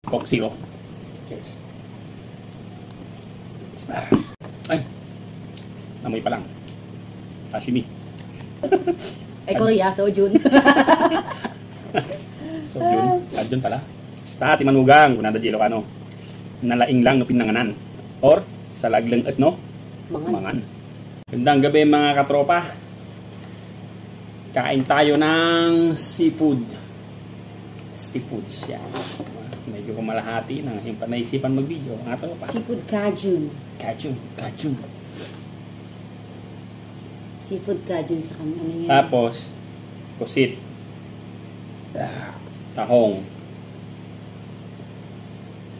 Coke Zero. Cheers. Ay. Amoy pa lang. Sashimi. Ay, Korea, Sojun. Sojun pala. Sa timanugang, kunada di Ilocano. Nalaing lang no pinanganan. Or, sa laglang at no? Mangan. Gandang gabi mga katropa. Kain tayo ng seafood. Seafoods yan. Medyo kumalahati na yung panaisipan mag-video. Mga tropa. Seafood Cajun. Cajun. Seafood Cajun sa kanya. Ano yan? Tapos, pusit. Tahong.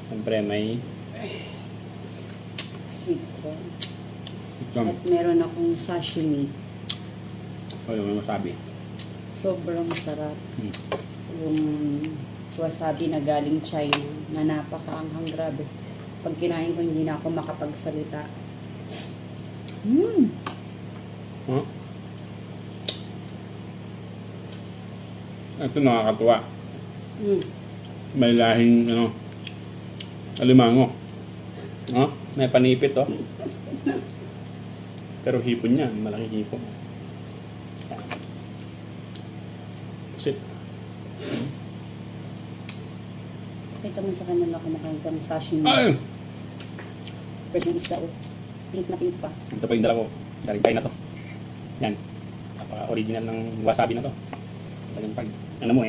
Siyempre may Sweet corn. At meron akong sashimi. Ano may masabi? Sobrang sarap. Yung wasabi na galing China na napakaanghang, grabe. Pag kinain ko, hindi na ako makapagsalita. Huh? Ito nakakatuwa. May lahing alimango. May panipit Pero hipon niya, malaking hipon. Pusit. Kita mo sa kanya na kumakain ka ng sashimi. Ay! First ng isda, pink na pink pa. Ito po yung dala ko. Galing tayo na to. Yan. Napaka-original ng wasabi na to. Talagang pag, ano mo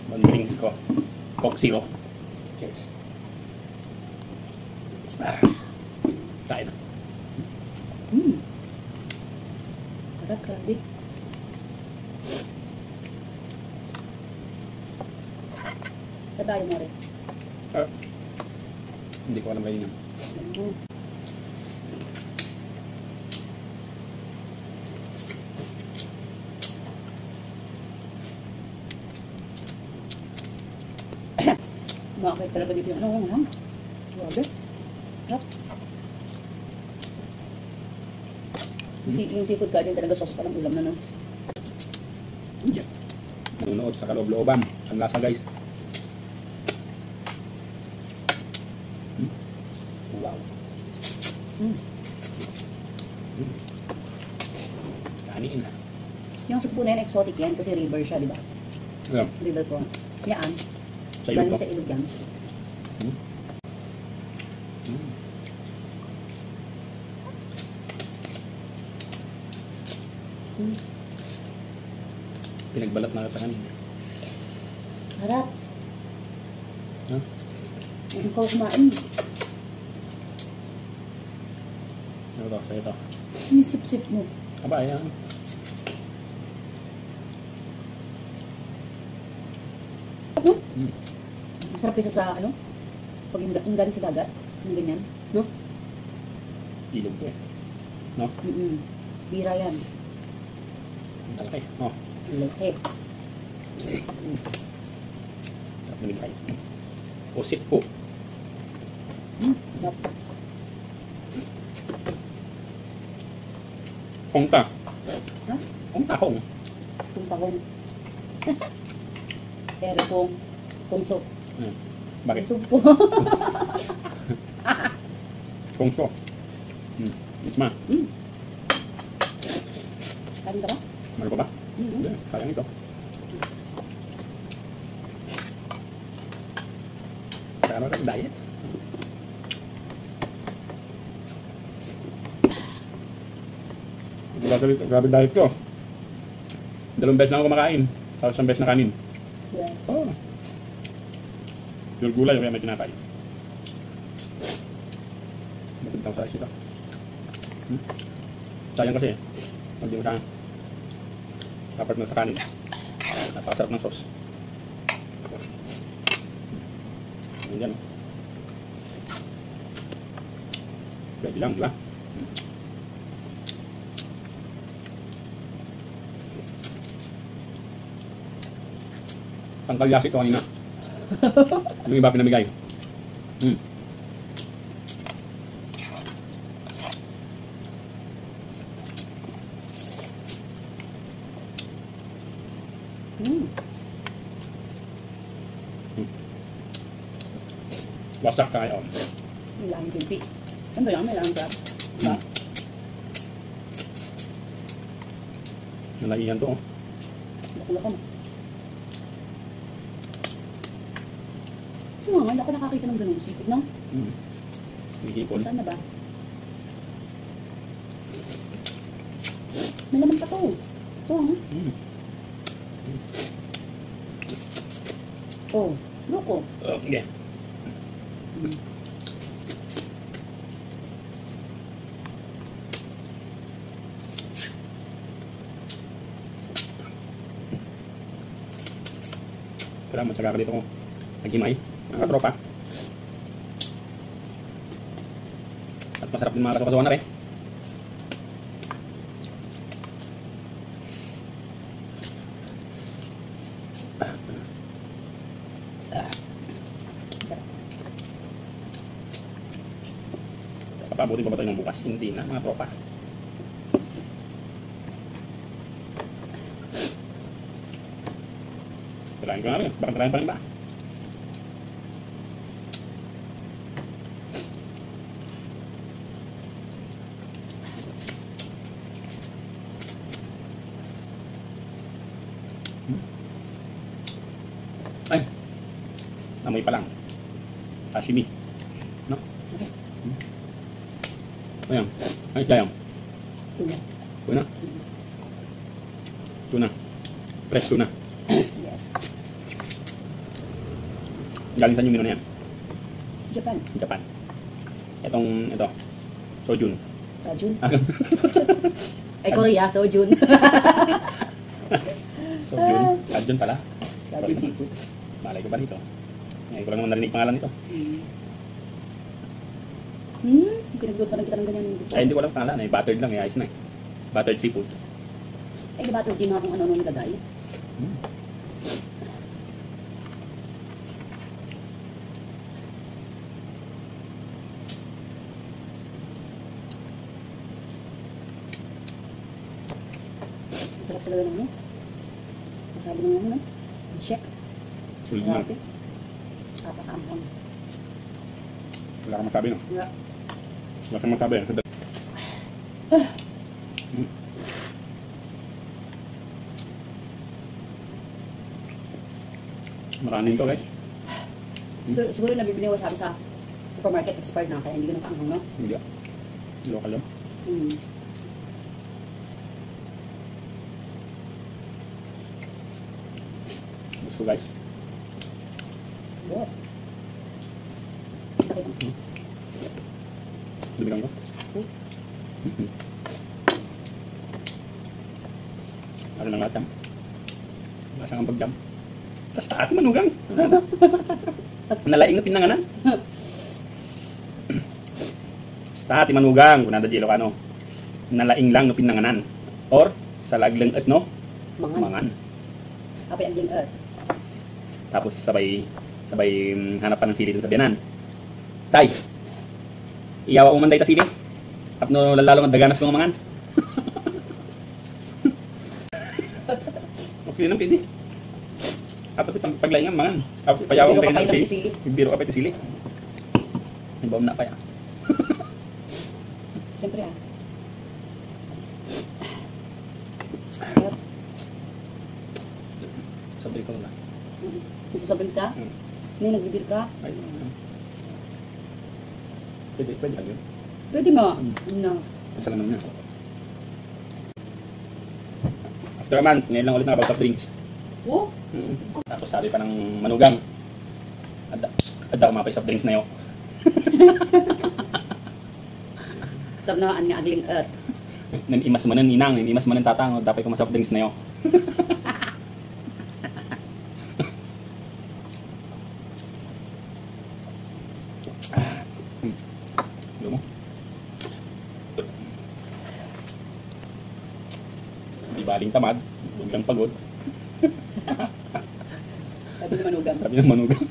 One drinks ko. Coke Zero. Cheers. Kain na. Sarap, grabe. Tabayo mo rin. Hindi ko alam kayo niya. Bakit talaga dito yung grabe. Sarap. Yung seafood ka din talaga sauce pa ng ulam na Yeah. Nanonood sa kaloob-looban. Ang lasa guys. Wow. Kanin na. Yung sugpo na yan, exotic yan kasi river siya, di ba? Yeah. River prawn. Yan. Sa ilog Galing to. sa ilog yan. Pinagbalat na kita kanina. Harap. Huh? Ikaw kumain. Ano to? Sa'yo to. Sinisip-sip mo. Aba, ayan. Mas masarap kaysa sa pag yung galing sa dagat. Yung ganyan. No? Ilog to No? Bira yan. Ang talaki. Oh. Laki. Tapos namigay. Pusit po. Sarap. Hongta. Ha? Hong. Kung takong. Pero kung soup. Bakit? Soup po. Kongso. Isma. Kain ka ba? Mahal ko ba? Hindi. Sayang ito. Ano ka? Diet? Grabe diet ko. 2 beses na ako kumakain. Sa 1 beses na kanin. Yeah. Oh. Pure gulay kaya may tinapay. Magandang size ito. Sayang kasi. Hindi mo siya dapat na sa kanin. Napakasarap ng sauce. Ayan. Pwede lang, diba? Sangkalyas ito kanina. Yung iba pinamigay. Wasak tayo. May lahing pipi. Ano ba yan? May lahing crab. Diba? Nalaiyan to. Lako-lako mo. Oo nga, hindi ako nakakita ng ganun. Sipit, no? Hihipon. Saan na ba? May laman pa to. Ito, ha? Oh, loko. Okay. Tara, matyaga ka dito ko. Naghimay. Mga katropa. At masarap din mga katropa sa wanar eh. Papabutin pa ba tayo ng bukas? Hindi na mga tropa. Tirahin ko na rin. Baka tirahin pa rin ba? Ay! Amoy pa lang. Sashimi. No? Ayan. Ayos tayo. Tuna. Tuna. Tuna. Fresh tuna. Yes. Galing saan yung mino na yan? Japan. Japan. Ito. Sojun. Kajun. Ay, Korea. Sojun. Sojun. Kajun pala. Kajun seafood. Malay ko ba dito? Ngayon ko lang naman narinig pangalan nito. Pinagluto ng kita ng ganyan. Ay, hindi ko alam pangalan. Eh. Buttered lang. Eh. Ayos na eh. Buttered seafood. Ay, diba ito, di mo kung ano-ano nilagay. Masarap talaga ng ano. Masabi ng ano, no? Check. Tulad na. Grabe. Kapakampang. Wala kang masabi, no? Yeah. Wala kang masabi. Makanin to, guys. Siguro nabibili ko sabi sa supermarket expired na kaya hindi ganun kaanghang, no? Hindi. Local lang. Gusto, guys. Yes. Dumigan ko. Ano lang lahat yan? Basta ang pag-jam. Basta ati manugang. Nalaing na pinanganan. Basta ati manugang. Kung nada di Ilocano. Nalaing lang no pinanganan. Or sa laglang at no? Mangan. Apa yang jeng Tapos sabay hanapan ng sili dun sa biyanan. Tay! Iyawa umanday ta sili. Apno lalalo ng daganas kong mangan. Okay naman pindi. Apat itang paglaingan mangan. Tapos ipayawang tayo ng sili. Biro ka pa ito sili. Ang bawang na pa yan. Siyempre Sabay ko na. Susobrings ka? Hindi nagbibir ka? Ay, pwede lang yun. Pwede mo. No. Isa lang naman yun. After a month, ngayon lang ulit nakapag-soft drinks. Oh? Tapos sabi pa ng manugang, ada kumapay soft drinks na yun. Sabi na nga agling Nanimas manan inang, nanimas manan tatang, dapat ko soft drinks na yun. Mo. Di baling tamad, huwag lang pagod. Sabi ng manugang. Sabi ng manugang.